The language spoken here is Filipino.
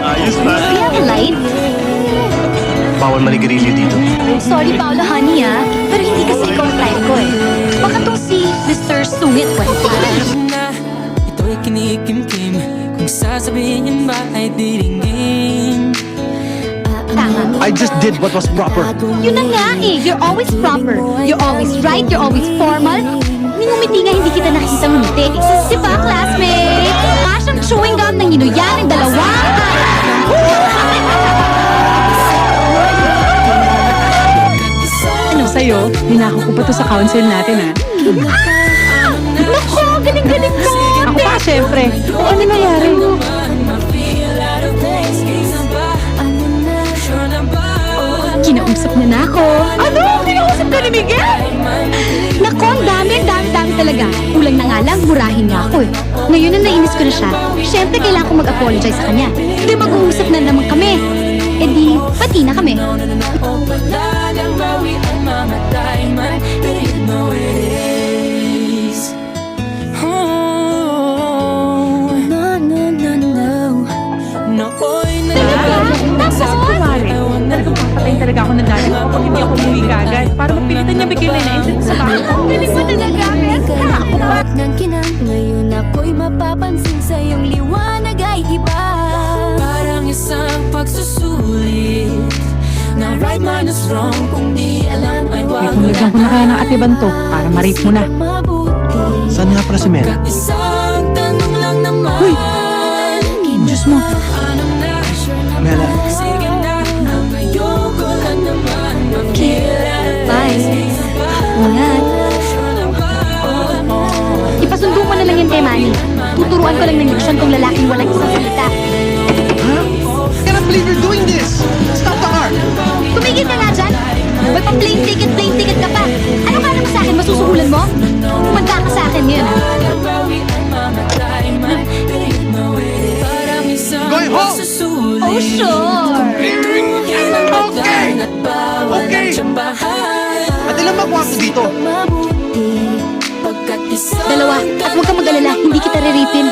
Ayos ba? Do you have a light? Bawal manigarilyo dito. Sorry, Paolo, honey, pero hindi kasi ikaw ang type ko eh. Baka tong si Mr. Sungit pwede. Ito'y kinikimkim. Kung sasabihin niyan ba ay diringgin. Tama. I just did what was proper. Yun na nga eh. You're always proper. You're always right. You're always formal. Ngumiti nga hindi kita nakita ngumiti. Di ba, classmate? Masyang chewing gum ng inuyan ng dalawa. Ano sa'yo? Hinako ko pa to sa council natin, ha? Naku, galing-galing ka. Ako pa, syempre. Ano nangyari? Kinausap niya na ako. Ano? Kinausap ka ni Miguel? Naku, ang dami talaga. Kulang na nga lang, murahin niya ako eh. Ngayon na nainis ko na siya, syempre kailangan ko mag-apologize sa kanya. Di mag-uusap na naman kami. E di, pati na kami. Talagang papatayin talaga ako ng dahil kapag hindi ako umuwi kagad. Para mapilitan niya bigay na na-instant sa bahay. Galing mo talaga, Kaya ako pa. ng kinang ngayon ako'y mapapansin sa iyong liwanag ay iba. Parang isang pagsusulit na right minus wrong. Kung di alam ay wag mo Nagdang ko na kaya ng atiban to para ma-rape mo na. Mabuti Saan nga pala si Mela? Isang tanong lang naman. Uy! Diyos mo. Anong na? Mela, Sige na, ayoko lang naman makilala. Bye. Ingat. Ipasundo mo na lang yan kay Manny. Tuturuan ko lang ng leksyon kung lalaking walang isang salita. cannot believe you're doing this! Stop the car! Tumigil ka nga dyan! May pa-plane ticket ka pa! Ano ka naman sa akin? Masusuhulan mo? Kumanda ka sa akin ngayon, ha? Going home! Oh, sure! Okay! Okay! At ilan ba kwarto dito? mabuti Dalawa, at huwag kang mag-alala, hindi kita riripin.